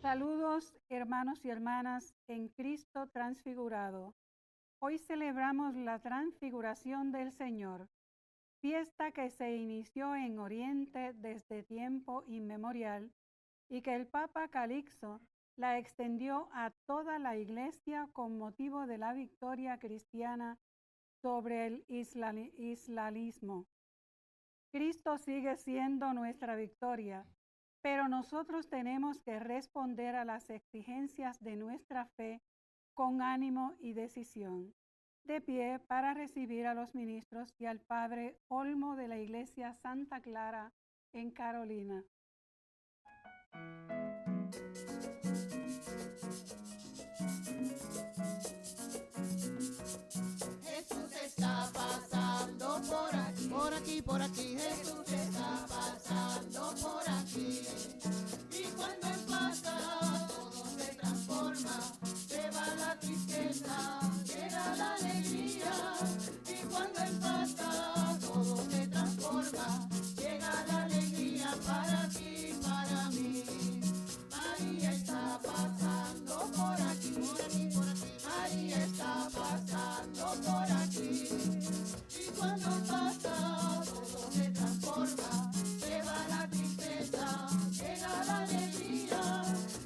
Saludos, hermanos y hermanas, en Cristo transfigurado. Hoy celebramos la transfiguración del Señor, fiesta que se inició en Oriente desde tiempo inmemorial y que el Papa Calixto la extendió a toda la Iglesia con motivo de la victoria cristiana sobre el islamismo. Cristo sigue siendo nuestra victoria, pero nosotros tenemos que responder a las exigencias de nuestra fe con ánimo y decisión. De pie para recibir a los ministros y al Padre Olmo de la Iglesia Santa Clara en Carolina. Jesús está pasando por aquí, por aquí. Jesús está pasando por aquí. Y cuando Él pasa, todo se transforma. Se va la tristeza, llega la alegría. Y cuando Él pasa, todo se transforma. Llega la alegría para ti, para mí. María está pasando por aquí, por aquí, por aquí. María está pasando por aquí. Y cuando pasa, todo se transforma. Se va la tristeza, llega la alegría.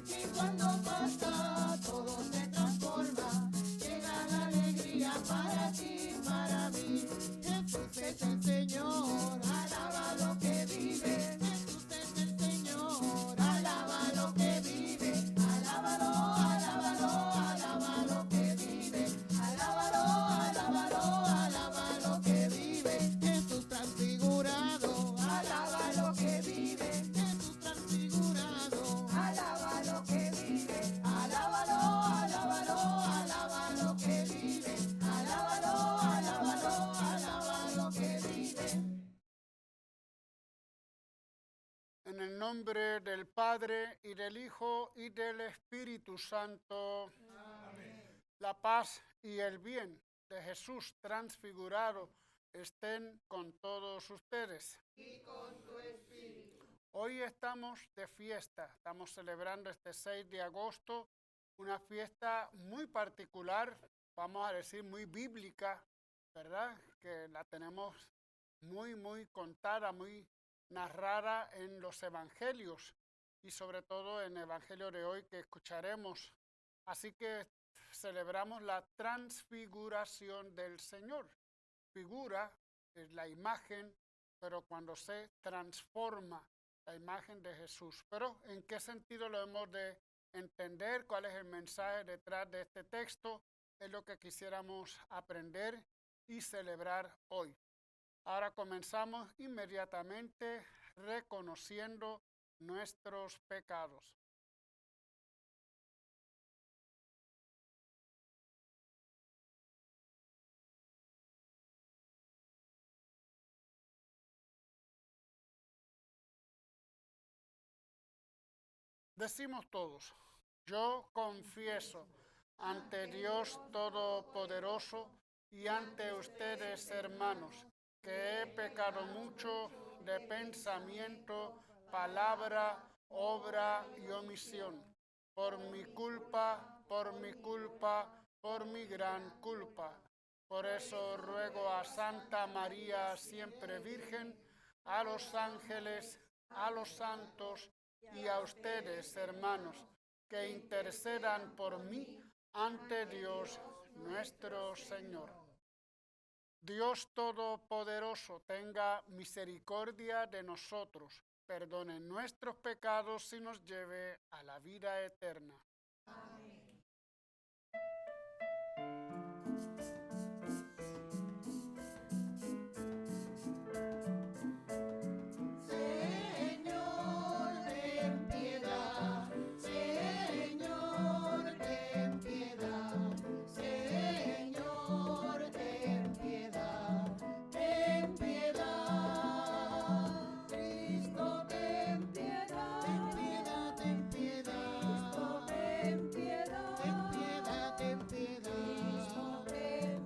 Y cuando pasa, todo se transforma. Llega la alegría para ti, para mí. Jesús es el Señor, alaba lo que vive. Jesús es el Señor, alaba lo que vive. Alábalo, alábalo, alaba lo que vive. Alábalo, alábalo, alaba lo que vive. Jesús transfigurado, alaba lo que vive. Jesús transfigurado, alaba lo que vive. Alábalo, alábalo, alaba lo que vive. Alábalo, alábalo, alaba lo que vive. En el nombre del Padre, y del Hijo, y del Espíritu Santo. Amén. La paz y el bien de Jesús transfigurado estén con todos ustedes. Y con tu espíritu. Hoy estamos de fiesta, estamos celebrando este 6 de agosto, una fiesta muy particular, vamos a decir muy bíblica, ¿verdad? Que la tenemos muy contada, muy narrada en los evangelios y sobre todo en el evangelio de hoy que escucharemos. Así que celebramos la transfiguración del Señor. Figura es la imagen, pero cuando se transforma la imagen de Jesús. Pero ¿en qué sentido lo hemos de entender? ¿Cuál es el mensaje detrás de este texto? Es lo que quisiéramos aprender y celebrar hoy. Ahora comenzamos inmediatamente reconociendo nuestros pecados. Decimos todos, yo confieso ante Dios Todopoderoso y ante ustedes, hermanos, que he pecado mucho de pensamiento, palabra, obra y omisión, por mi culpa, por mi gran culpa. Por eso ruego a Santa María, siempre Virgen, a los ángeles, a los santos y a ustedes, hermanos, que intercedan por mí ante Dios nuestro Señor. Dios Todopoderoso tenga misericordia de nosotros, perdone nuestros pecados y nos lleve a la vida eterna. Amén. Señor, ten piedad. Señor, ten piedad. Señor, ten piedad. Ten piedad. Cristo, ten piedad. Ten piedad, ten piedad. Cristo, ten piedad. Ten piedad, ten piedad. Cristo, ten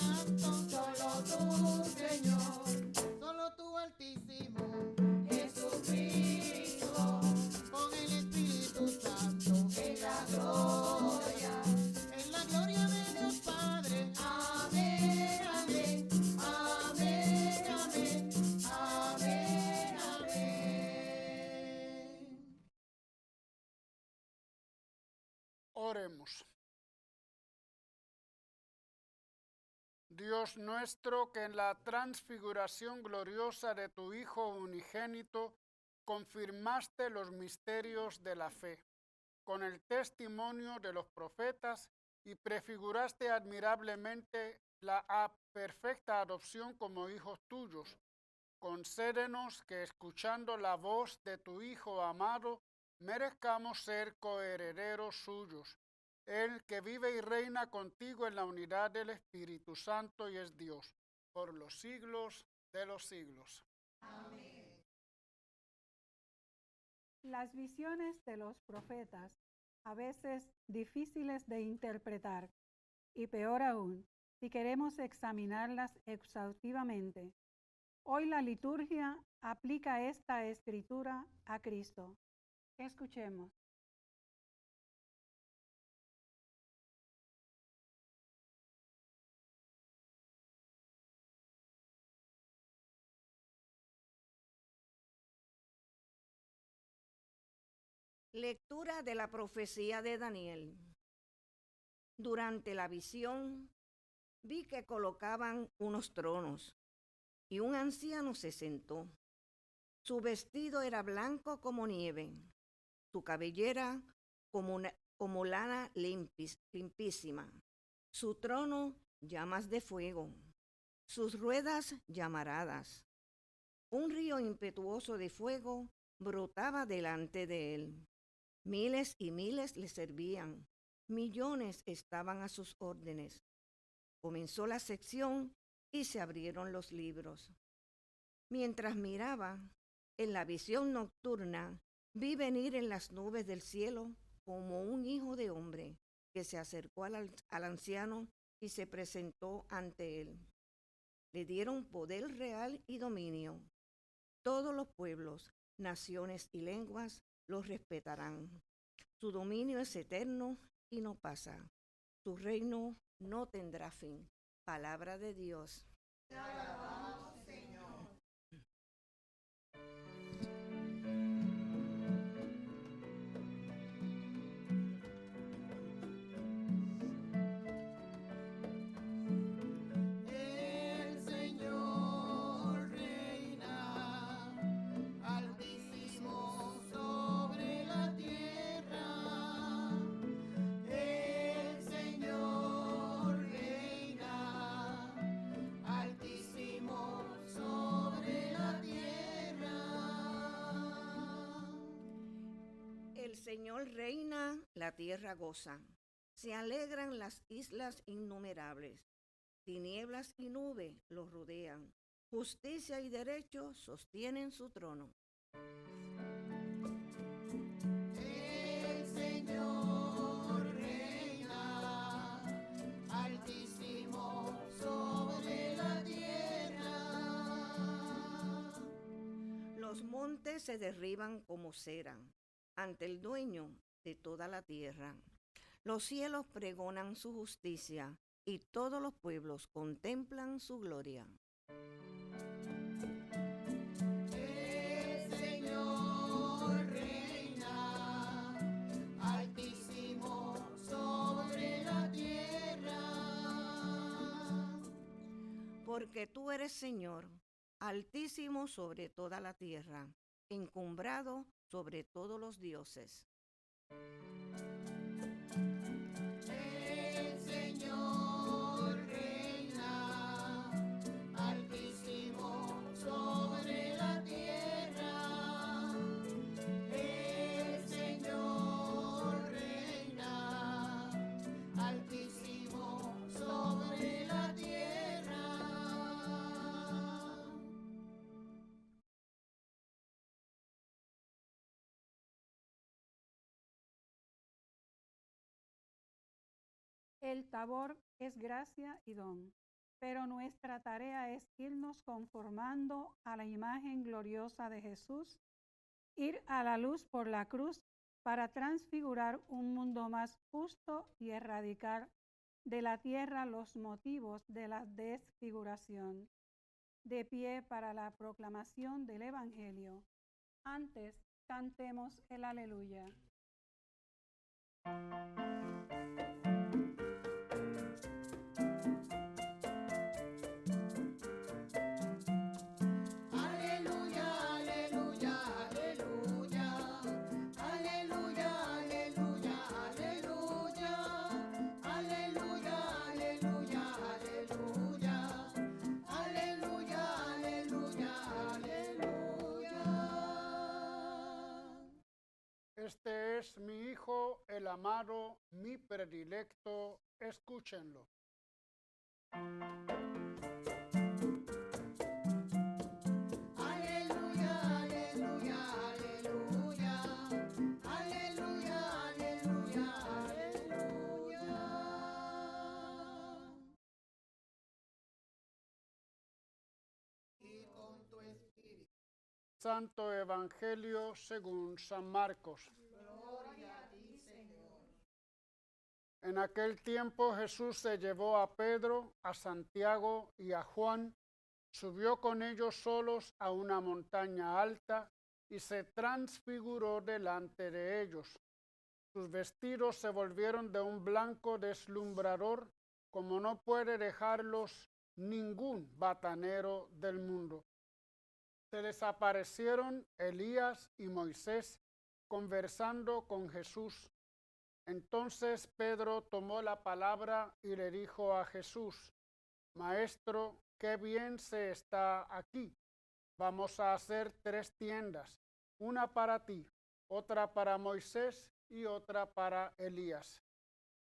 Santo, solo tú, Señor, solo tú, Altísimo, Jesucristo, con el Espíritu Santo, en la gloria de Dios Padre. Amén, amén, amén, amén, amén, amén. Oremos. Dios nuestro, que en la transfiguración gloriosa de tu Hijo unigénito confirmaste los misterios de la fe con el testimonio de los profetas y prefiguraste admirablemente la perfecta adopción como hijos tuyos, concédenos que escuchando la voz de tu Hijo amado, merezcamos ser coherederos suyos. Él que vive y reina contigo en la unidad del Espíritu Santo y es Dios, por los siglos de los siglos. Amén. Las visiones de los profetas, a veces difíciles de interpretar, y peor aún, si queremos examinarlas exhaustivamente. Hoy la liturgia aplica esta escritura a Cristo. Escuchemos. Lectura de la profecía de Daniel. Durante la visión, vi que colocaban unos tronos y un anciano se sentó. Su vestido era blanco como nieve, su cabellera como lana limpísima, su trono llamas de fuego, sus ruedas llamaradas. Un río impetuoso de fuego brotaba delante de él. Miles y miles le servían, millones estaban a sus órdenes. Comenzó la sección y se abrieron los libros. Mientras miraba, en la visión nocturna, vi venir en las nubes del cielo como un hijo de hombre que se acercó al anciano y se presentó ante él. Le dieron poder real y dominio. Todos los pueblos, naciones y lenguas los respetarán. Su dominio es eterno y no pasa. Su reino no tendrá fin. Palabra de Dios. Te alabamos, Señor. El Señor reina, altísimo sobre la tierra. El Señor reina, altísimo sobre la tierra. El Señor reina, la tierra goza. Se alegran las islas innumerables. Tinieblas y nube los rodean. Justicia y derecho sostienen su trono. El Señor reina, altísimo sobre la tierra. Los montes se derriban como cera ante el dueño de toda la tierra. Los cielos pregonan su justicia y todos los pueblos contemplan su gloria. El Señor reina, altísimo sobre la tierra. Porque tú eres Señor, altísimo sobre toda la tierra, encumbrado sobre todos los dioses. El Señor reina, altísimo sobre la tierra. El Señor reina, altísimo sobre la tierra. El Tabor es gracia y don. pero nuestra tarea es irnos conformando a la imagen gloriosa de Jesús, ir a la luz por la cruz para transfigurar un mundo más justo y erradicar de la tierra los motivos de la desfiguración. De pie para la proclamación del Evangelio. Antes, cantemos el aleluya. Este es mi Hijo, el amado, mi predilecto, escúchenlo. Aleluya, aleluya, aleluya. Aleluya, aleluya, aleluya. Y con tu espíritu. Santo Evangelio según San Marcos. Gloria a ti, Señor. En aquel tiempo Jesús se llevó a Pedro, a Santiago y a Juan, subió con ellos solos a una montaña alta y se transfiguró delante de ellos. Sus vestidos se volvieron de un blanco deslumbrador, como no puede dejarlos ningún batanero del mundo. Se les aparecieron Elías y Moisés conversando con Jesús. Entonces Pedro tomó la palabra y le dijo a Jesús: Maestro, qué bien se está aquí. Vamos a hacer 3 tiendas, una para ti, otra para Moisés y otra para Elías.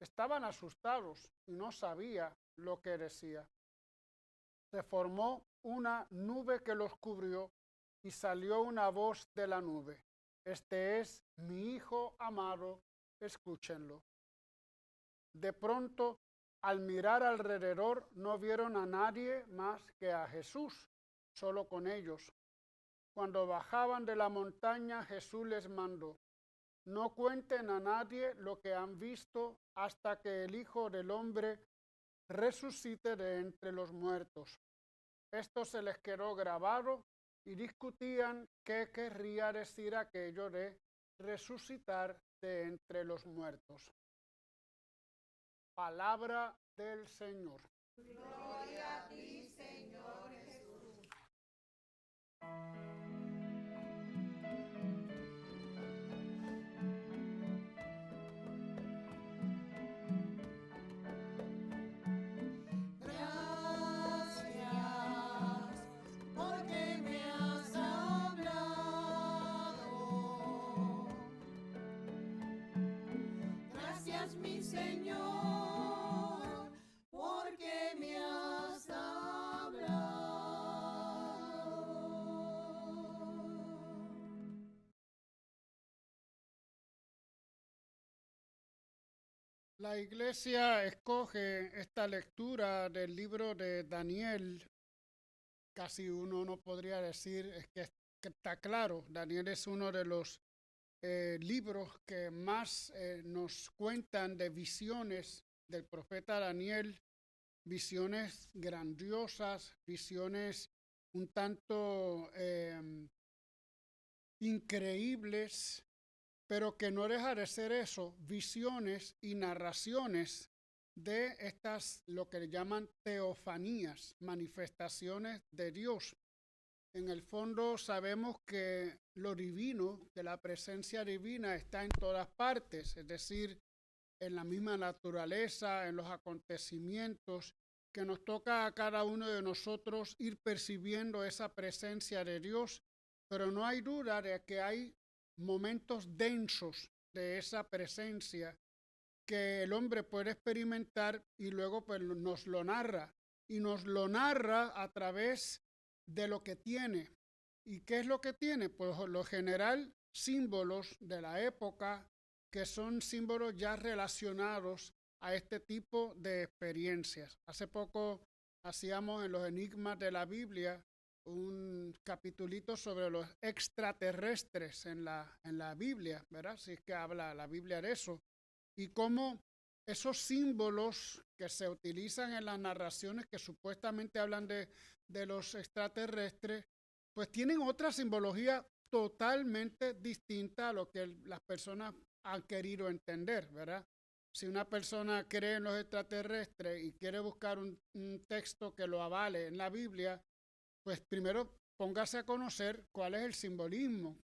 Estaban asustados y no sabían lo que decía. Se formó una nube que los cubrió y salió una voz de la nube: Este es mi Hijo amado, escúchenlo. De pronto, al mirar alrededor, no vieron a nadie más que a Jesús, solo con ellos. Cuando bajaban de la montaña, Jesús les mandó: No cuenten a nadie lo que han visto hasta que el Hijo del Hombre resucite de entre los muertos. Esto se les quedó grabado y discutían qué querría decir aquello de resucitar de entre los muertos. Palabra del Señor. Gloria a ti, Señor Jesús. Porque me has hablado. Gracias, mi Señor, porque me has hablado. La Iglesia escoge esta lectura del libro de Daniel. Casi uno no podría decir que está claro. Daniel es uno de los libros que más nos cuentan de visiones del profeta Daniel, visiones grandiosas, visiones un tanto increíbles, pero que no deja de ser eso, visiones y narraciones de estas, lo que le llaman teofanías, manifestaciones de Dios. En el fondo sabemos que lo divino, que la presencia divina está en todas partes, es decir, en la misma naturaleza, en los acontecimientos, que nos toca a cada uno de nosotros ir percibiendo esa presencia de Dios, pero no hay duda de que hay momentos densos de esa presencia que el hombre puede experimentar y luego pues nos lo narra, y nos lo narra a través de lo que tiene. ¿Y qué es lo que tiene? Pues lo general símbolos de la época, que son símbolos ya relacionados a este tipo de experiencias. Hace poco hacíamos en los enigmas de la Biblia un capitulito sobre los extraterrestres en la Biblia, ¿verdad? Si es que habla la Biblia de eso. Y cómo esos símbolos que se utilizan en las narraciones que supuestamente hablan de los extraterrestres, pues tienen otra simbología totalmente distinta a lo que las personas han querido entender, ¿verdad? Si una persona cree en los extraterrestres y quiere buscar un texto que lo avale en la Biblia, pues primero póngase a conocer cuál es el simbolismo,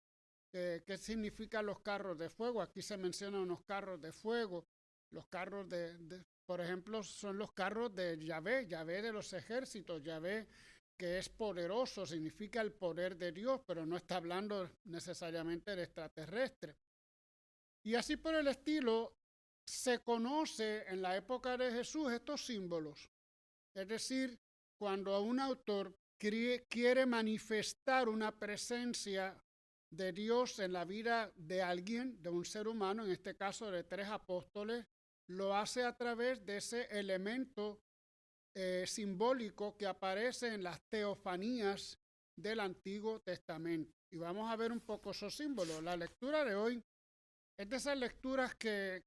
qué significan los carros de fuego. Aquí se mencionan unos carros de fuego. Los carros por ejemplo, son los carros de Yahvé, Yahvé de los ejércitos, Yahvé que es poderoso, significa el poder de Dios, pero no está hablando necesariamente de extraterrestre. Y así por el estilo, se conoce en la época de Jesús estos símbolos. Es decir, cuando un autor quiere manifestar una presencia de Dios en la vida de alguien, de un ser humano, en este caso de 3 apóstoles, lo hace a través de ese elemento simbólico que aparece en las teofanías del Antiguo Testamento. Y vamos a ver un poco esos símbolos. La lectura de hoy es de esas lecturas que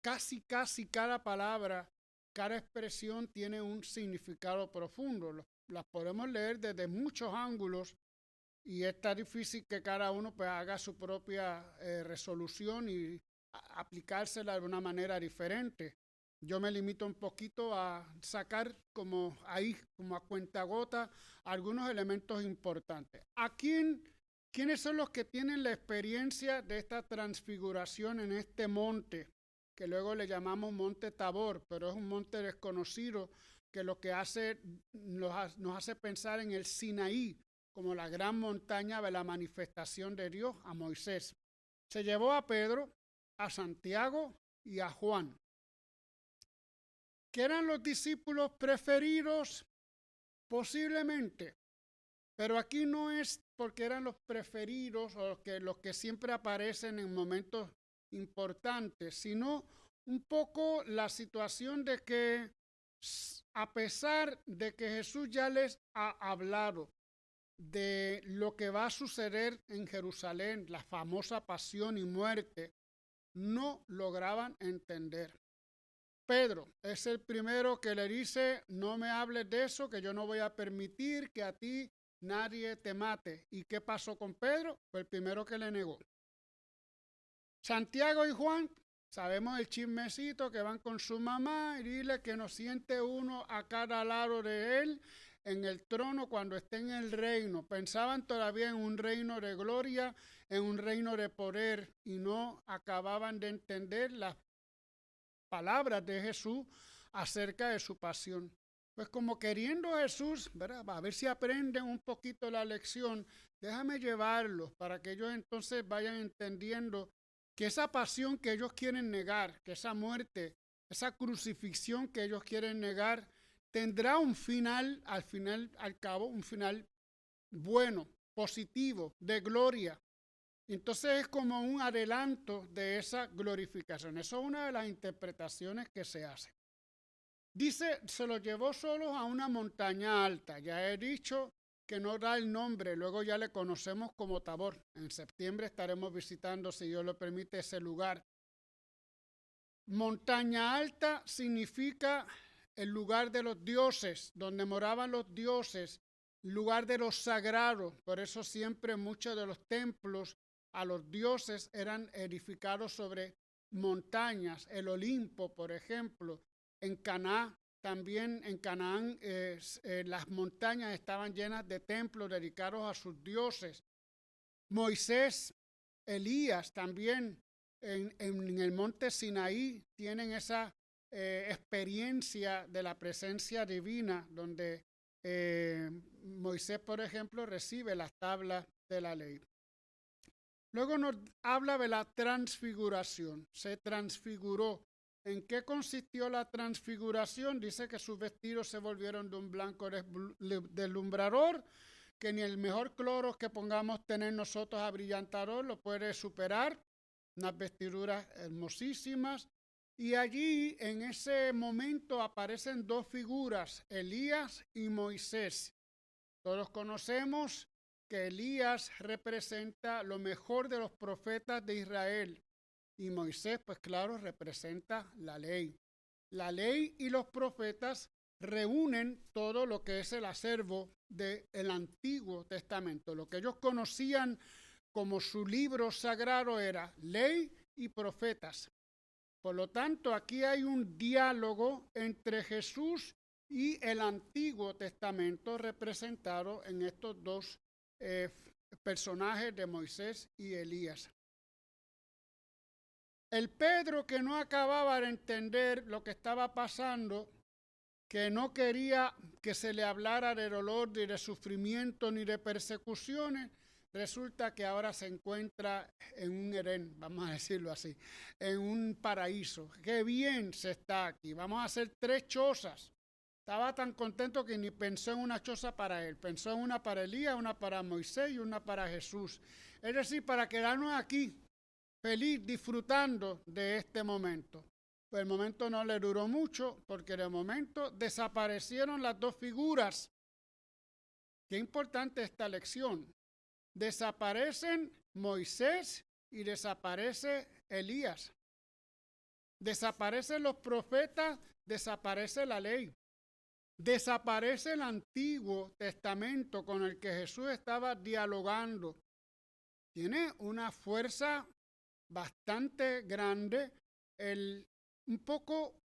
casi cada palabra, cada expresión tiene un significado profundo. Las podemos leer desde muchos ángulos y está difícil que cada uno pues haga su propia resolución y aplicársela de una manera diferente. Yo me limito un poquito a sacar como a cuentagota, algunos elementos importantes. ¿Quiénes son los que tienen la experiencia de esta transfiguración en este monte, que luego le llamamos Monte Tabor, pero es un monte desconocido que lo que nos hace pensar en el Sinaí, como la gran montaña de la manifestación de Dios a Moisés? Se llevó a Pedro, a Santiago y a Juan, que eran los discípulos preferidos posiblemente, pero aquí no es porque eran los preferidos o los que siempre aparecen en momentos importantes, sino un poco la situación de que a pesar de que Jesús ya les ha hablado de lo que va a suceder en Jerusalén, la famosa pasión y muerte, no lograban entender. Pedro es el primero que le dice: no me hables de eso, que yo no voy a permitir que a ti nadie te mate. ¿Y qué pasó con Pedro? Fue el primero que le negó. Santiago y Juan, sabemos el chismecito, que van con su mamá y dile que nos siente uno a cada lado de él en el trono cuando esté en el reino. Pensaban todavía en un reino de gloria, en un reino de poder, y no acababan de entender las palabras de Jesús acerca de su pasión. Pues como queriendo Jesús, ¿verdad?, a ver si aprenden un poquito la lección, déjame llevarlos para que ellos entonces vayan entendiendo que esa pasión que ellos quieren negar, que esa muerte, esa crucifixión que ellos quieren negar, tendrá un final, al cabo, un final bueno, positivo, de gloria. Entonces es como un adelanto de esa glorificación. Eso es una de las interpretaciones que se hace. Dice, se los llevó solos a una montaña alta. Ya he dicho que no da el nombre, luego ya le conocemos como Tabor. En septiembre estaremos visitando, si Dios lo permite, ese lugar. Montaña alta significa el lugar de los dioses, donde moraban los dioses, lugar de los sagrados. Por eso siempre muchos de los templos a los dioses eran edificados sobre montañas. El Olimpo, por ejemplo, en Canaán, también en Canaán las montañas estaban llenas de templos dedicados a sus dioses. Moisés, Elías también en el monte Sinaí tienen esa experiencia de la presencia divina, donde Moisés, por ejemplo, recibe las tablas de la ley. Luego nos habla de la transfiguración. Se transfiguró. ¿En qué consistió la transfiguración? Dice que sus vestidos se volvieron de un blanco deslumbrador, que ni el mejor cloro que pongamos tener nosotros abrillantador lo puede superar. Unas vestiduras hermosísimas, Y allí en ese momento aparecen dos figuras, Elías y Moisés. Todos conocemos que Elías representa lo mejor de los profetas de Israel y Moisés, pues claro, representa la ley. La ley y los profetas reúnen todo lo que es el acervo del Antiguo Testamento. Lo que ellos conocían como su libro sagrado era ley y profetas. Por lo tanto, aquí hay un diálogo entre Jesús y el Antiguo Testamento representado en estos dos personajes de Moisés y Elías. El Pedro que no acababa de entender lo que estaba pasando, que no quería que se le hablara de dolor, ni de sufrimiento, ni de persecuciones, resulta que ahora se encuentra en un Edén, vamos a decirlo así, en un paraíso. Qué bien se está aquí, vamos a hacer 3 chozas. Estaba tan contento que ni pensó en una choza para él, pensó en una para Elías, una para Moisés y una para Jesús. Es decir, para quedarnos aquí, feliz, disfrutando de este momento. Pues el momento no le duró mucho, porque de momento desaparecieron las dos figuras. Qué importante esta lección. Desaparecen Moisés y desaparece Elías. Desaparecen los profetas, desaparece la ley. Desaparece el Antiguo Testamento con el que Jesús estaba dialogando. Tiene una fuerza bastante grande un poco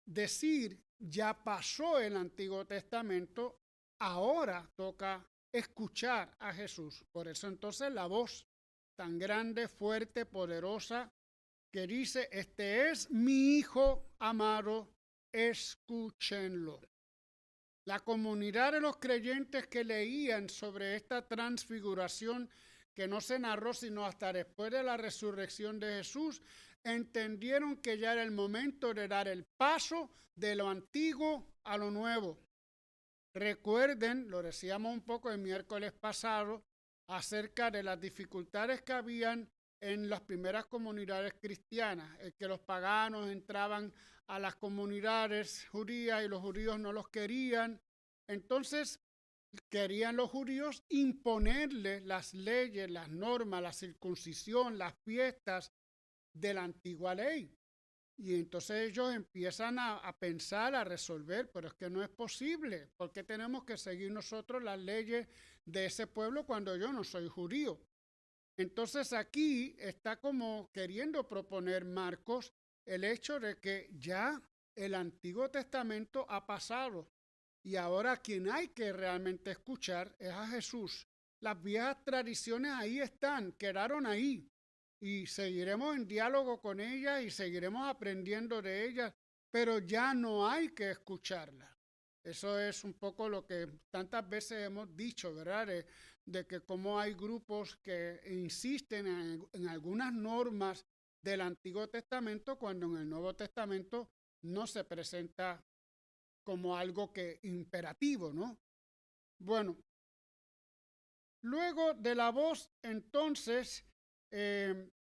decir, ya pasó el Antiguo Testamento, ahora toca escuchar a Jesús. Por eso entonces la voz tan grande, fuerte, poderosa, que dice, este es mi Hijo amado, escúchenlo. La comunidad de los creyentes que leían sobre esta transfiguración, que no se narró sino hasta después de la resurrección de Jesús, entendieron que ya era el momento de dar el paso de lo antiguo a lo nuevo. Recuerden, lo decíamos un poco el miércoles pasado, acerca de las dificultades que habían en las primeras comunidades cristianas, que los paganos entraban a las comunidades judías y los judíos no los querían. Entonces, querían los judíos imponerles las leyes, las normas, la circuncisión, las fiestas de la antigua ley. Y entonces ellos empiezan a pensar, a resolver, pero es que no es posible. ¿Por qué tenemos que seguir nosotros las leyes de ese pueblo cuando yo no soy judío? Entonces aquí está como queriendo proponer Marcos el hecho de que ya el Antiguo Testamento ha pasado y ahora quien hay que realmente escuchar es a Jesús. Las viejas tradiciones ahí están, quedaron ahí y seguiremos en diálogo con ellas y seguiremos aprendiendo de ellas, pero ya no hay que escucharlas. Eso es un poco lo que tantas veces hemos dicho, ¿verdad? De que como hay grupos que insisten en algunas normas del Antiguo Testamento cuando en el Nuevo Testamento no se presenta como algo que imperativo, ¿no? Bueno, luego de la voz, entonces,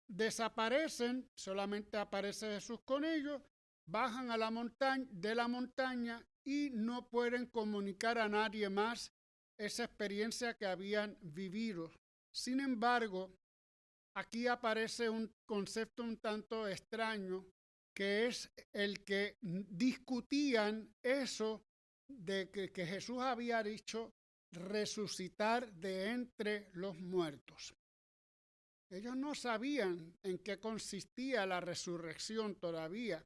desaparecen, solamente aparece Jesús con ellos, bajan a la montaña, de la montaña y no pueden comunicar a nadie más esa experiencia que habían vivido. Sin embargo, aquí aparece un concepto un tanto extraño, que es el que discutían eso de que Jesús había dicho resucitar de entre los muertos. Ellos no sabían en qué consistía la resurrección todavía.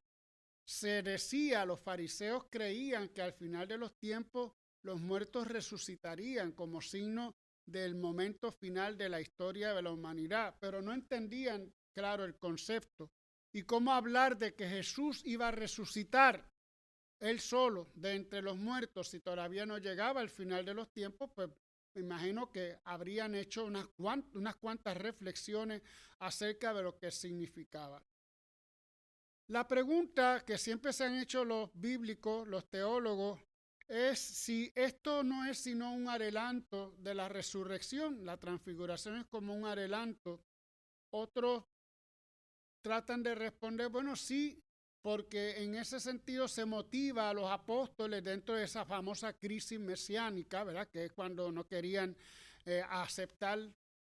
Se decía, los fariseos creían que al final de los tiempos los muertos resucitarían como signo del momento final de la historia de la humanidad, pero no entendían, claro, el concepto y cómo hablar de que Jesús iba a resucitar él solo de entre los muertos si todavía no llegaba al final de los tiempos. Pues me imagino que habrían hecho unas cuantas reflexiones acerca de lo que significaba. La pregunta que siempre se han hecho los bíblicos, los teólogos, es si esto no es sino un adelanto de la resurrección. La transfiguración es como un adelanto. Otros tratan de responder, bueno, sí, porque en ese sentido se motiva a los apóstoles dentro de esa famosa crisis mesiánica, ¿verdad? Que es cuando no querían aceptar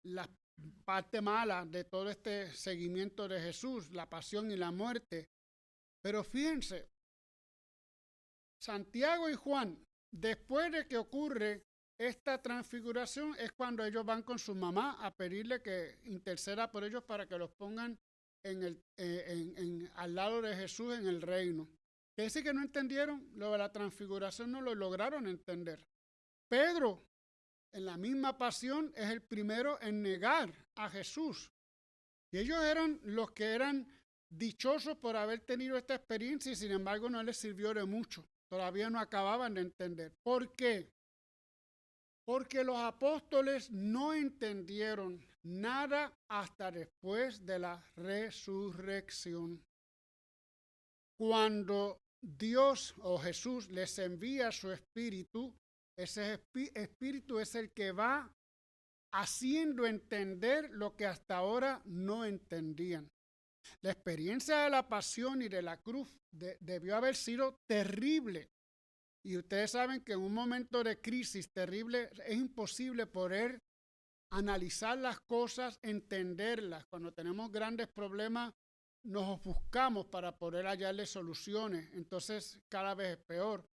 la parte mala de todo este seguimiento de Jesús, la pasión y la muerte. Pero fíjense, Santiago y Juan, después de que ocurre esta transfiguración, es cuando ellos van con su mamá a pedirle que interceda por ellos para que los pongan al lado de Jesús en el reino. Quiere decir que no entendieron lo de la transfiguración, no lo lograron entender. Pedro, en la misma pasión, es el primero en negar a Jesús. Y ellos eran los que eran dichosos por haber tenido esta experiencia y sin embargo no les sirvió de mucho. Todavía no acababan de entender. ¿Por qué? Porque los apóstoles no entendieron nada hasta después de la resurrección. Cuando Dios o Jesús les envía su espíritu, ese espíritu es el que va haciendo entender lo que hasta ahora no entendían. La experiencia de la pasión y de la cruz debió haber sido terrible. Y ustedes saben que en un momento de crisis terrible es imposible poder analizar las cosas, entenderlas. Cuando tenemos grandes problemas, nos ofuscamos para poder hallarle soluciones. Entonces, cada vez es peor.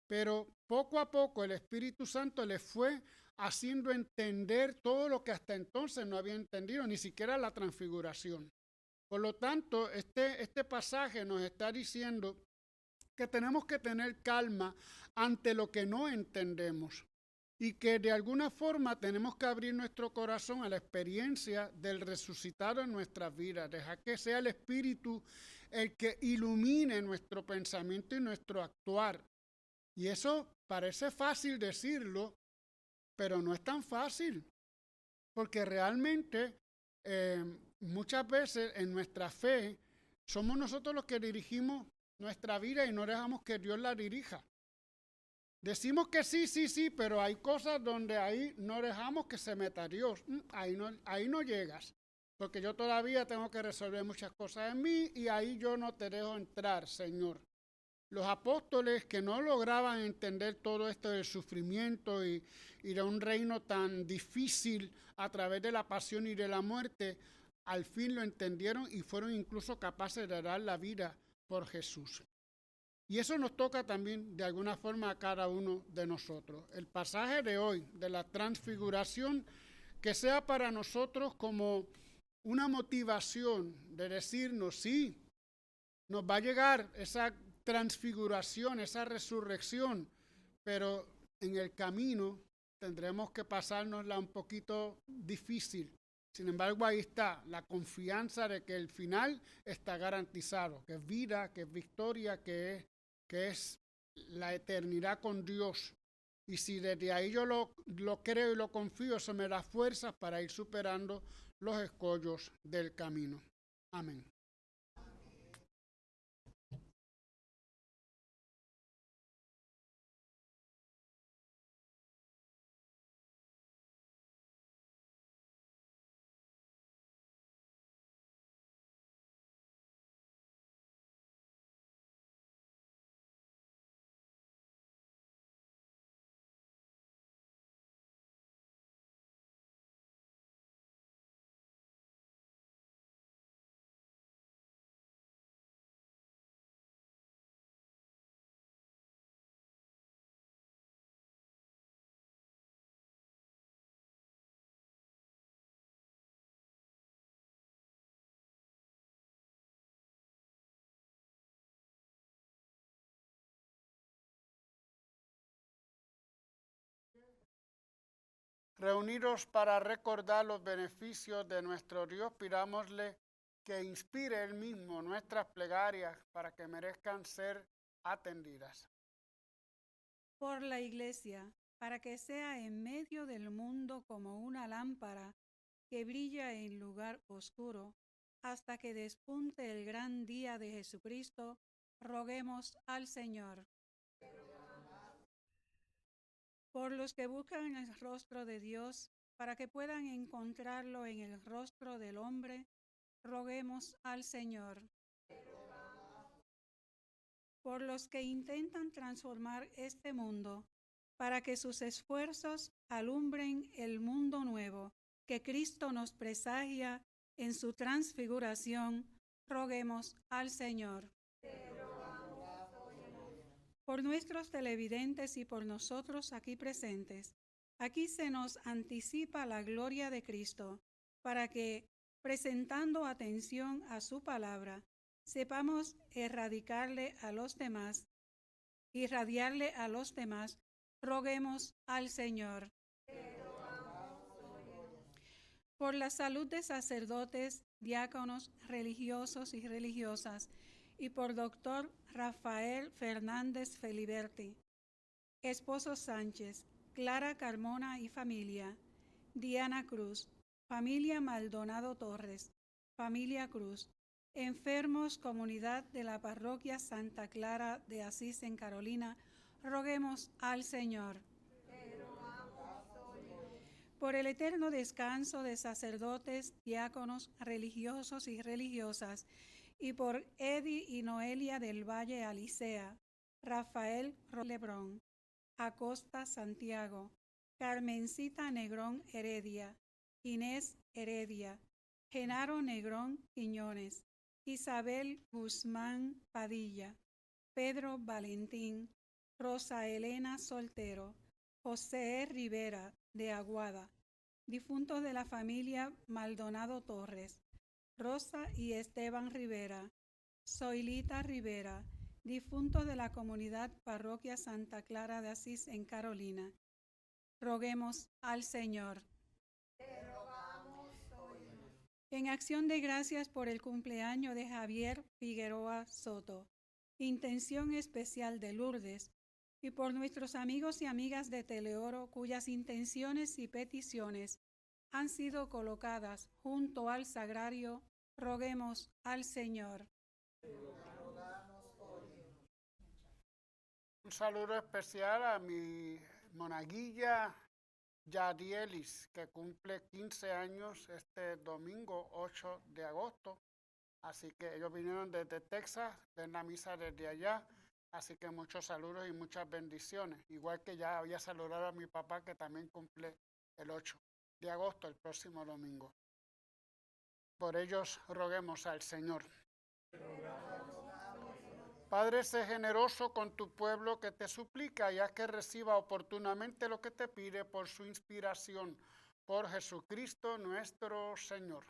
Pero poco a poco el Espíritu Santo les fue haciendo entender todo lo que hasta entonces no había entendido, ni siquiera la transfiguración. Por lo tanto, este pasaje nos está diciendo que tenemos que tener calma ante lo que no entendemos y que de alguna forma tenemos que abrir nuestro corazón a la experiencia del resucitado en nuestras vidas, dejar que sea el Espíritu el que ilumine nuestro pensamiento y nuestro actuar. Y eso parece fácil decirlo, pero no es tan fácil, porque realmente muchas veces en nuestra fe somos nosotros los que dirigimos nuestra vida y no dejamos que Dios la dirija. Decimos que sí, pero hay cosas donde ahí no dejamos que se meta Dios. Ahí no llegas, porque yo todavía tengo que resolver muchas cosas en mí y ahí yo no te dejo entrar, Señor. Los apóstoles que no lograban entender todo esto del sufrimiento y de un reino tan difícil a través de la pasión y de la muerte, al fin lo entendieron y fueron incluso capaces de dar la vida por Jesús. Y eso nos toca también de alguna forma a cada uno de nosotros. El pasaje de hoy, de la transfiguración, que sea para nosotros como una motivación de decirnos, sí, nos va a llegar esa transfiguración, esa resurrección, pero en el camino tendremos que pasárnosla un poquito difícil. Sin embargo, ahí está la confianza de que el final está garantizado, que es vida, que es victoria, que es la eternidad con Dios. Y si desde ahí yo lo creo y lo confío, eso me da fuerzas para ir superando los escollos del camino. Amén. Reunidos para recordar los beneficios de nuestro Dios, pidámosle que inspire Él mismo nuestras plegarias para que merezcan ser atendidas. Por la Iglesia, para que sea en medio del mundo como una lámpara que brilla en lugar oscuro, hasta que despunte el gran día de Jesucristo, roguemos al Señor. Por los que buscan el rostro de Dios, para que puedan encontrarlo en el rostro del hombre, roguemos al Señor. por los que intentan transformar este mundo, para que sus esfuerzos alumbren el mundo nuevo que Cristo nos presagia en su transfiguración, roguemos al Señor. Por nuestros televidentes y por nosotros aquí presentes, aquí se nos anticipa la gloria de Cristo, para que, prestando atención a su palabra, sepamos irradiarle a los demás, roguemos al Señor. Por la salud de sacerdotes, diáconos, religiosos y religiosas, y por Dr. Rafael Fernández Feliberti, esposo Sánchez, Clara Carmona y familia, Diana Cruz, familia Maldonado Torres, familia Cruz, enfermos, comunidad de la parroquia Santa Clara de Asís en Carolina, roguemos al Señor. Por el eterno descanso de sacerdotes, diáconos, religiosos y religiosas, y por Eddie y Noelia del Valle Alicea, Rafael Lebrón, Acosta Santiago, Carmencita Negrón Heredia, Inés Heredia, Genaro Negrón Quiñones, Isabel Guzmán Padilla, Pedro Valentín, Rosa Elena Soltero, José Rivera de Aguada, difuntos de la familia Maldonado Torres, Rosa y Esteban Rivera, Zoilita Rivera, difuntos de la comunidad Parroquia Santa Clara de Asís en Carolina. Roguemos al Señor. En acción de gracias por el cumpleaños de Javier Figueroa Soto, intención especial de Lourdes, y por nuestros amigos y amigas de Teleoro cuyas intenciones y peticiones han sido colocadas junto al sagrario, roguemos al Señor. Un saludo especial a mi monaguilla Yadielis, que cumple 15 años este domingo 8 de agosto. Así que ellos vinieron desde Texas, ven la misa desde allá. Así que muchos saludos y muchas bendiciones. Igual que ya había saludado a mi papá, que también cumple el 8 de agosto, el próximo domingo. Por ellos roguemos al Señor. Padre, sé generoso con tu pueblo que te suplica, ya que reciba oportunamente lo que te pide por su inspiración. Por Jesucristo nuestro Señor.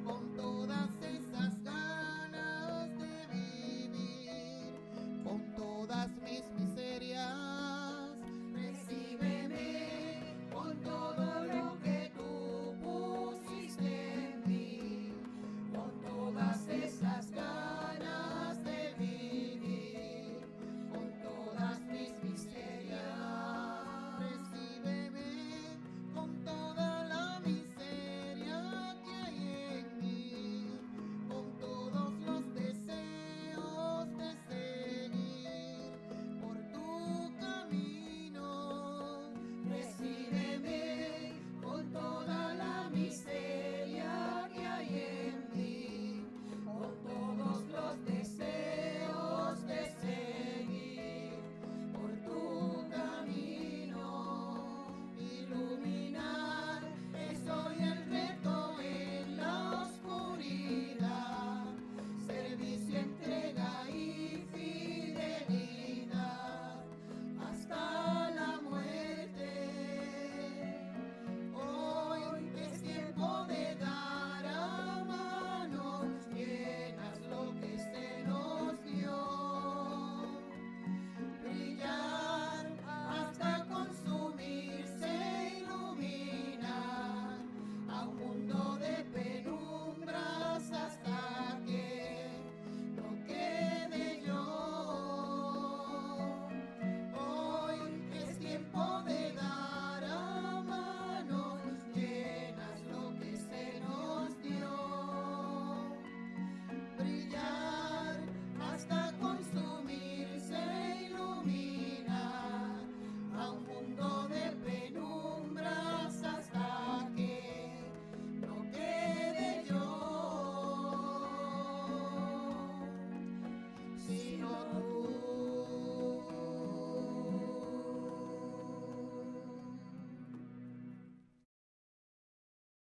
Con todas esas ganas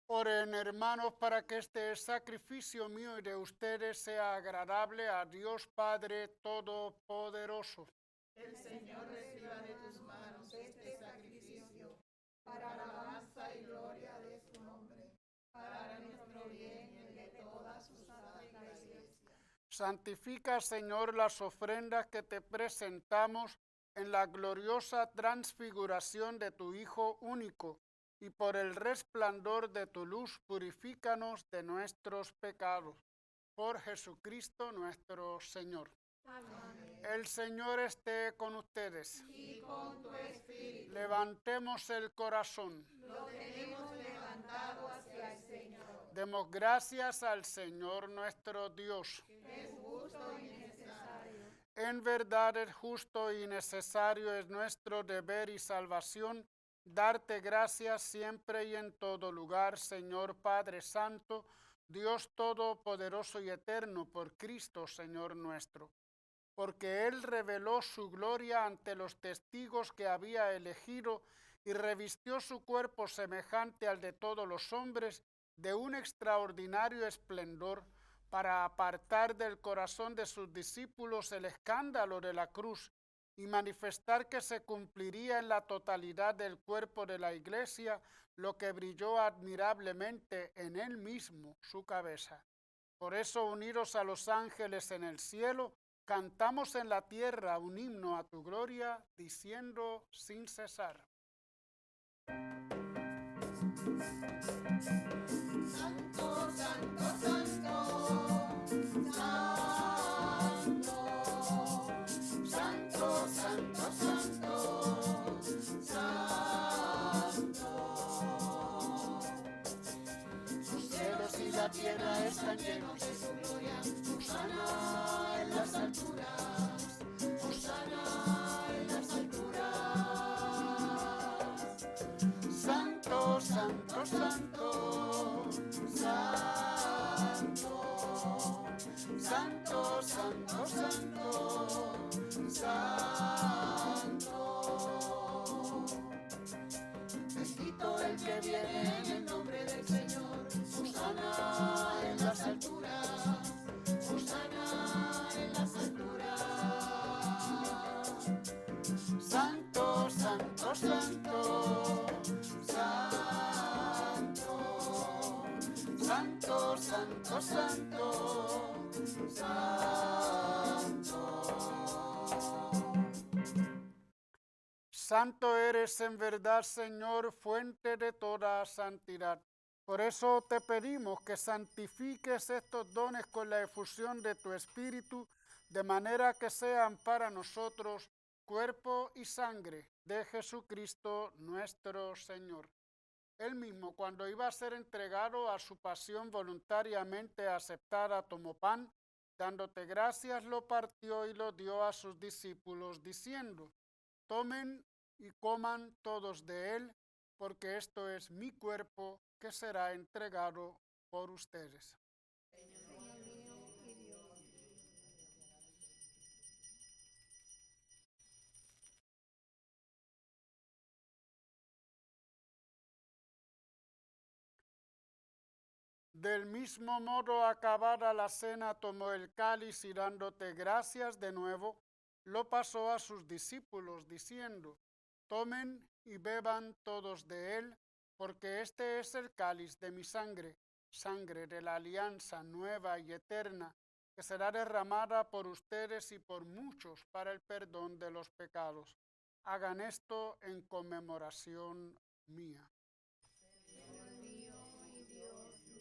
Oren, hermanos, para que este sacrificio mío y de ustedes sea agradable a Dios Padre Todopoderoso. El Señor reciba de tus manos este sacrificio para alabanza y gloria de su nombre, para nuestro bien y el de toda su santa iglesia. Santifica, Señor, las ofrendas que te presentamos en la gloriosa transfiguración de tu Hijo único, y por el resplandor de tu luz purifícanos de nuestros pecados. Por Jesucristo nuestro Señor. Amén. El Señor esté con ustedes. Y con tu espíritu. Levantemos el corazón. Lo tenemos levantado hacia el Señor. Demos gracias al Señor nuestro Dios. Es justo y necesario. En verdad es justo y necesario, es nuestro deber y salvación darte gracias siempre y en todo lugar, Señor Padre Santo, Dios Todopoderoso y Eterno, por Cristo, Señor nuestro. Porque Él reveló su gloria ante los testigos que había elegido y revistió su cuerpo semejante al de todos los hombres de un extraordinario esplendor, para apartar del corazón de sus discípulos el escándalo de la cruz y manifestar que se cumpliría en la totalidad del cuerpo de la iglesia lo que brilló admirablemente en él mismo, su cabeza. Por eso, unidos a los ángeles en el cielo, cantamos en la tierra un himno a tu gloria, diciendo sin cesar. Santo, santo, santo, santo, santo, santo, santo, santo. Los cielos y la tierra están llenos de su gloria. Hosana en las alturas, Hosana en las alturas. Santo, santo, santo, santo, santo, santo, santo, santo. Bendito el que viene en el nombre del Señor. Hosana en las alturas, Hosana en las alturas. Santo, santo, santo, santo, santo, santo, santo. Santo eres en verdad, Señor, fuente de toda santidad. Por eso te pedimos que santifiques estos dones con la efusión de tu Espíritu, de manera que sean para nosotros cuerpo y sangre de Jesucristo nuestro Señor. Él mismo, cuando iba a ser entregado a su pasión voluntariamente aceptada, tomó pan, dándote gracias, lo partió y lo dio a sus discípulos, diciendo: tomen y coman todos de él, porque esto es mi cuerpo que será entregado por ustedes. Señor mío y Dios. Del mismo modo, acabada la cena, tomó el cáliz y dándote gracias de nuevo, lo pasó a sus discípulos, diciendo: tomen y beban todos de él, porque este es el cáliz de mi sangre, sangre de la alianza nueva y eterna, que será derramada por ustedes y por muchos para el perdón de los pecados. Hagan esto en conmemoración mía. Señor mío y Dios mío.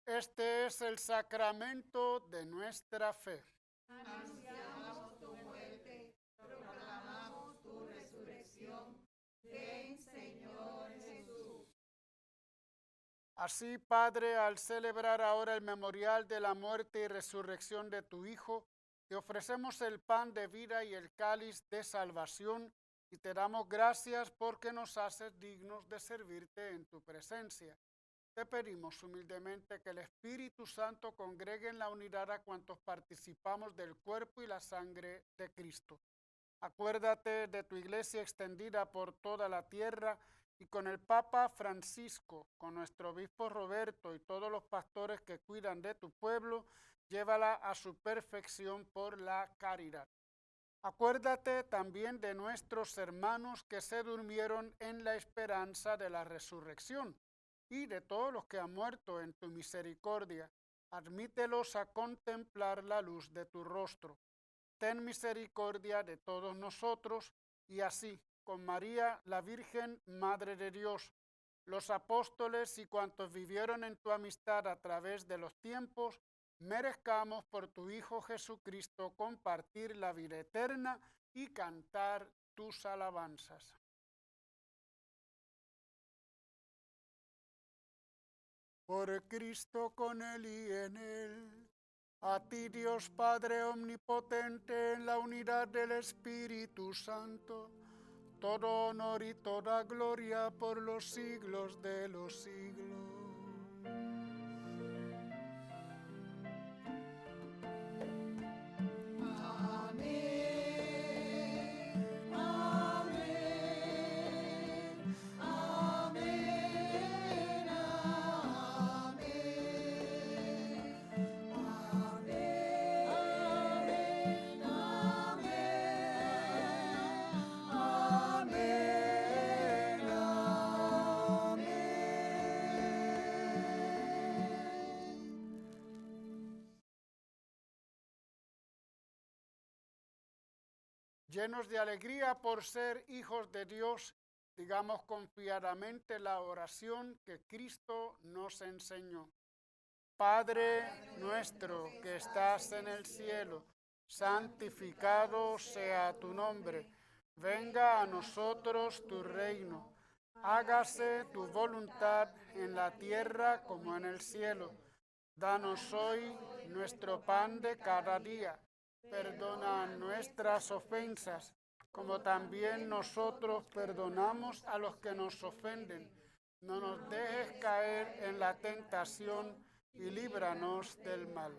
Este es el sacramento de nuestra fe. Anunciamos tu muerte, proclamamos tu resurrección. Ven, Señor Jesús. Así, Padre, al celebrar ahora el memorial de la muerte y resurrección de tu Hijo, te ofrecemos el pan de vida y el cáliz de salvación, y te damos gracias porque nos haces dignos de servirte en tu presencia. te pedimos humildemente que el Espíritu Santo congregue en la unidad a cuantos participamos del cuerpo y la sangre de Cristo. Acuérdate de tu iglesia extendida por toda la tierra y con el Papa Francisco, con nuestro obispo Roberto y todos los pastores que cuidan de tu pueblo, llévala a su perfección por la caridad. Acuérdate también de nuestros hermanos que se durmieron en la esperanza de la resurrección y de todos los que han muerto en tu misericordia. Admítelos a contemplar la luz de tu rostro. Ten misericordia de todos nosotros y así, con María, la Virgen, Madre de Dios, los apóstoles y cuantos vivieron en tu amistad a través de los tiempos, merezcamos por tu Hijo Jesucristo compartir la vida eterna y cantar tus alabanzas. Por Cristo, con Él y en Él, a ti Dios Padre omnipotente, en la unidad del Espíritu Santo, todo honor y toda gloria por los siglos de los siglos. Llenos de alegría por ser hijos de Dios, digamos confiadamente la oración que Cristo nos enseñó. Padre nuestro que estás en el cielo, santificado sea tu nombre. Venga a nosotros tu reino. Hágase tu voluntad en la tierra como en el cielo. Danos hoy nuestro pan de cada día. Perdona nuestras ofensas, como también nosotros perdonamos a los que nos ofenden. No nos dejes caer en la tentación y líbranos del mal.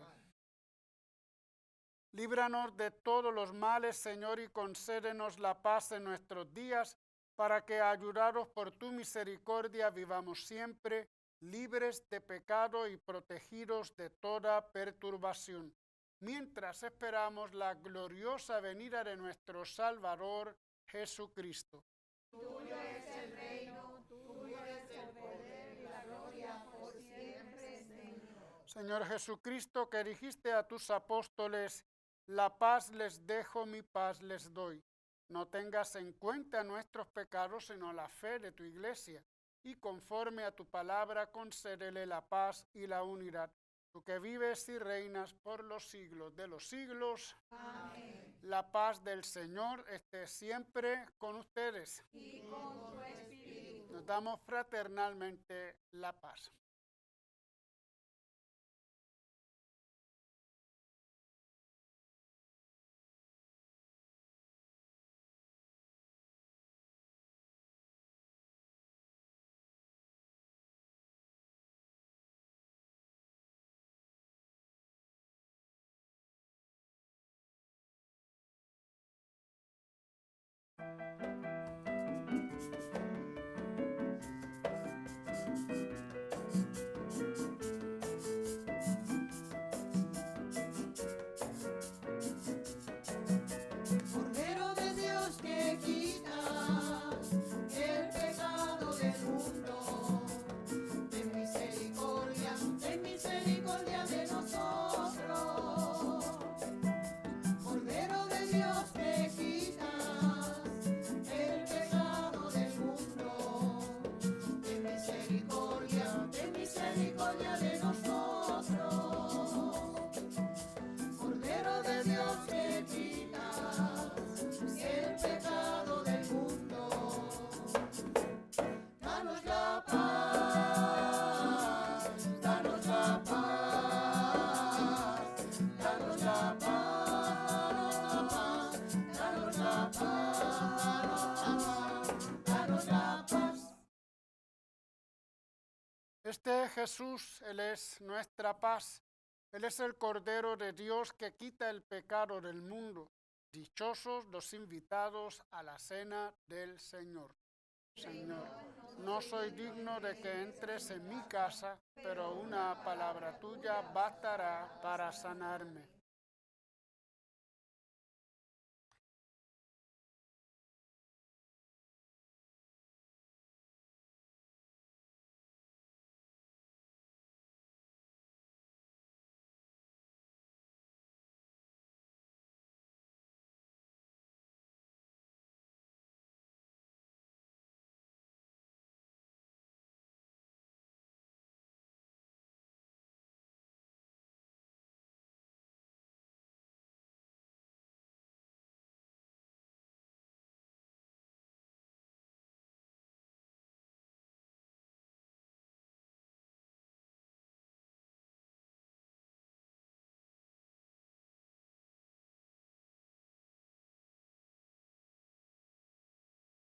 Líbranos de todos los males, Señor, y concédenos la paz en nuestros días, para que, ayudados por tu misericordia, vivamos siempre libres de pecado y protegidos de toda perturbación, mientras esperamos la gloriosa venida de nuestro Salvador Jesucristo. Tuyo es el reino, tuyo es el poder y la gloria por siempre, Señor. Señor Jesucristo, que dijiste a tus apóstoles, la paz les dejo, mi paz les doy. No tengas en cuenta nuestros pecados, sino la fe de tu iglesia, y conforme a tu palabra concédele la paz y la unidad. Tú que vives y reinas por los siglos de los siglos. Amén. La paz del Señor esté siempre con ustedes. Y con tu espíritu. Nos damos fraternalmente la paz. Cordero de Dios que quitas el pecado del mundo, ten misericordia de nosotros. Cordero de Dios que quitas el Este Jesús, Él es nuestra paz. Él es el Cordero de Dios que quita el pecado del mundo. Dichosos los invitados a la cena del Señor. Señor, no soy digno de que entres en mi casa, pero una palabra tuya bastará para sanarme.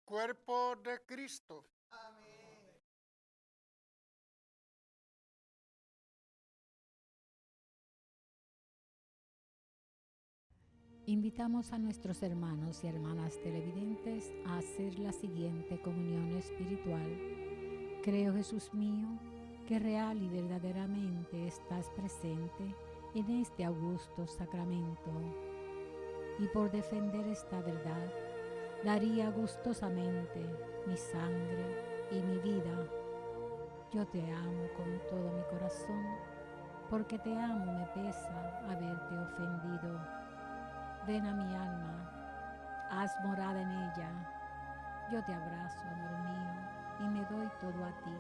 Cuerpo de Cristo. Invitamos a nuestros hermanos y hermanas televidentes a hacer la siguiente comunión espiritual. Creo, Jesús mío, que real y verdaderamente estás presente en este augusto sacramento. Y por defender esta verdad, daría gustosamente mi sangre y mi vida. Yo te amo con todo mi corazón, porque te amo me pesa haberte ofendido. Ven a mi alma, haz morada en ella. Yo te abrazo, amor mío, y me doy todo a ti.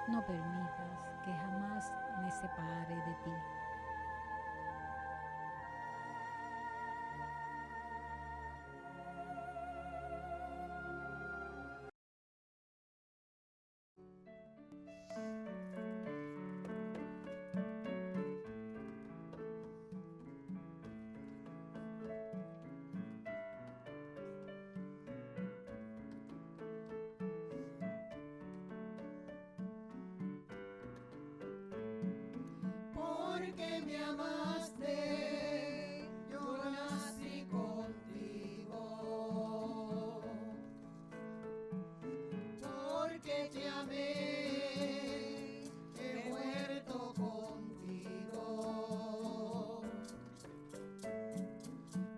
No permitas que jamás me separe de ti. Porque me amaste, yo nací contigo. Porque te amé, he muerto contigo.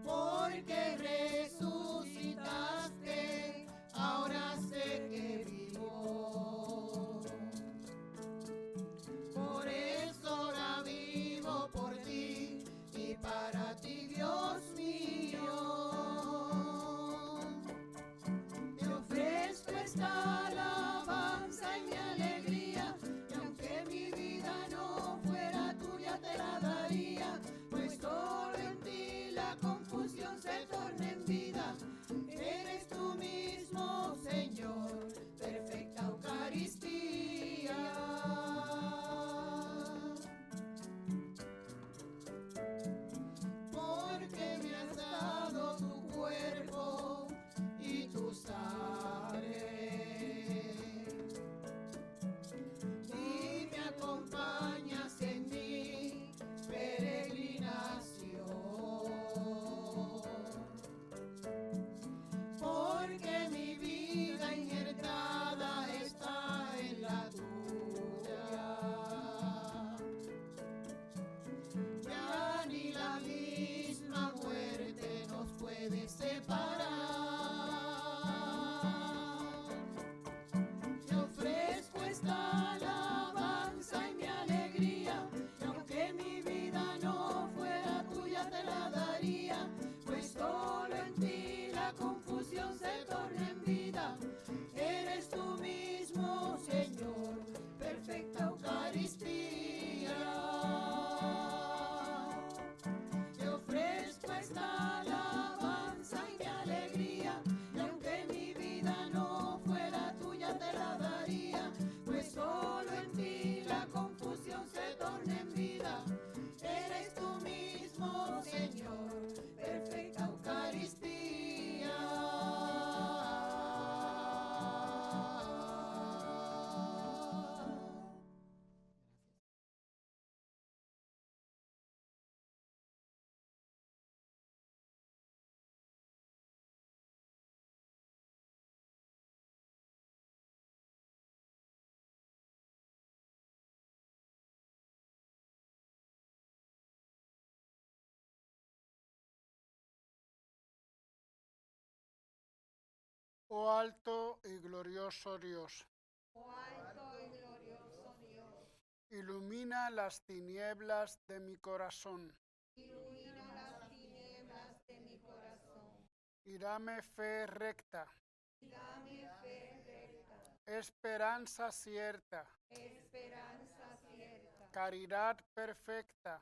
Porque resucitaste, ahora sé que vivo. Por eso ahora vivo por ti. Oh alto y glorioso Dios, ilumina las tinieblas de mi corazón. Y dame fe recta. Esperanza cierta. Caridad perfecta.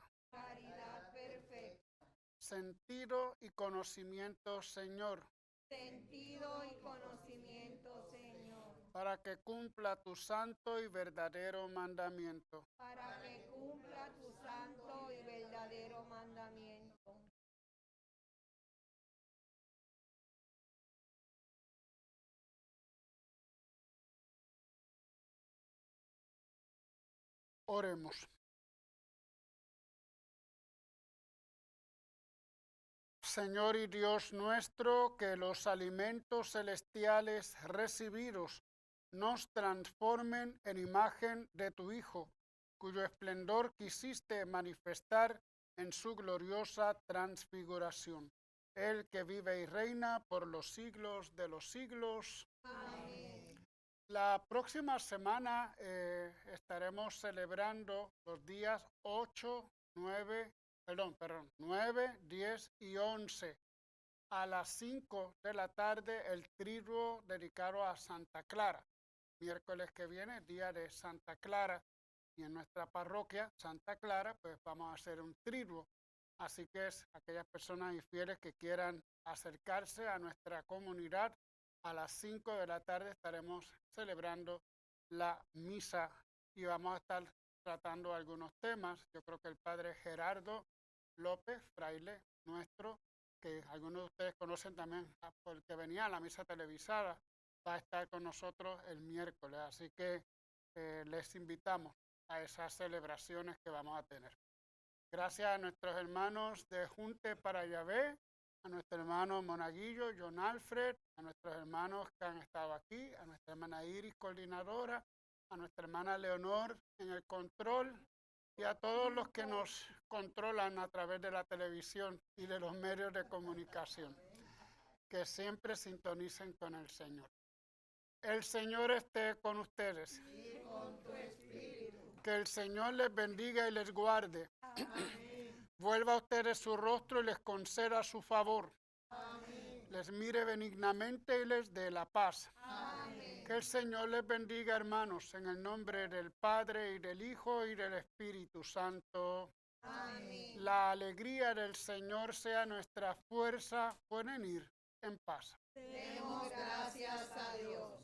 Sentido y conocimiento, Señor. Para que cumpla tu santo y verdadero mandamiento. Oremos. Señor y Dios nuestro, que los alimentos celestiales recibidos nos transformen en imagen de tu Hijo, cuyo esplendor quisiste manifestar en su gloriosa transfiguración. Él que vive y reina por los siglos de los siglos. Amén. La próxima semana estaremos celebrando los días 9, 10 y 11. A las 5 de la tarde el triduo dedicado a Santa Clara. Miércoles que viene, día de Santa Clara. Y en nuestra parroquia, Santa Clara, pues vamos a hacer un triduo. Así que aquellas personas infieles que quieran acercarse a nuestra comunidad, a las 5 de la tarde estaremos celebrando la misa y vamos a estar tratando algunos temas. Yo creo que el padre Gerardo López, fraile nuestro, que algunos de ustedes conocen también porque venía a la misa televisada, va a estar con nosotros el miércoles. Así que les invitamos a esas celebraciones que vamos a tener. Gracias a nuestros hermanos de Junte para Yahvé, a nuestro hermano Monaguillo, John Alfred, a nuestros hermanos que han estado aquí, a nuestra hermana Iris, coordinadora, a nuestra hermana Leonor en el control y a todos los que nos controlan a través de la televisión y de los medios de comunicación, que siempre sintonicen con el Señor. El Señor esté con ustedes. Y con tu espíritu. Que el Señor les bendiga y les guarde. Amén. Vuelva a ustedes su rostro y les conceda su favor. Amén. Les mire benignamente y les dé la paz. Amén. Que el Señor les bendiga, hermanos, en el nombre del Padre y del Hijo y del Espíritu Santo. Amén. La alegría del Señor sea nuestra fuerza. Pueden ir en paz. Demos gracias a Dios.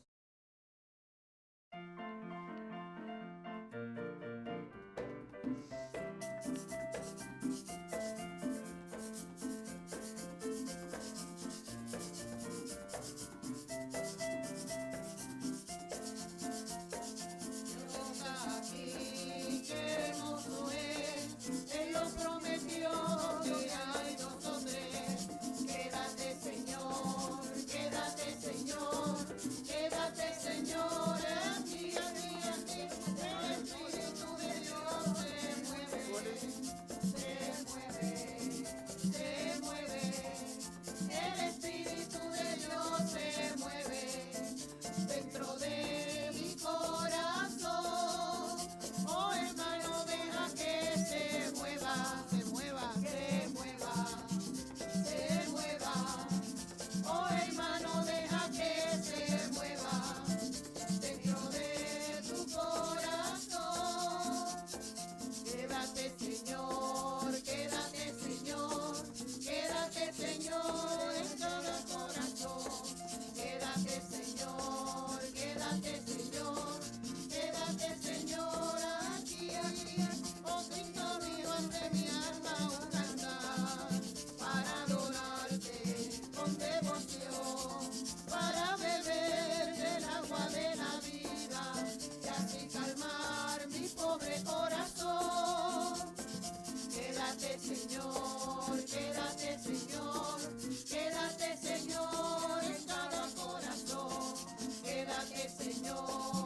Señor, quédate Señor en cada corazón, quédate Señor.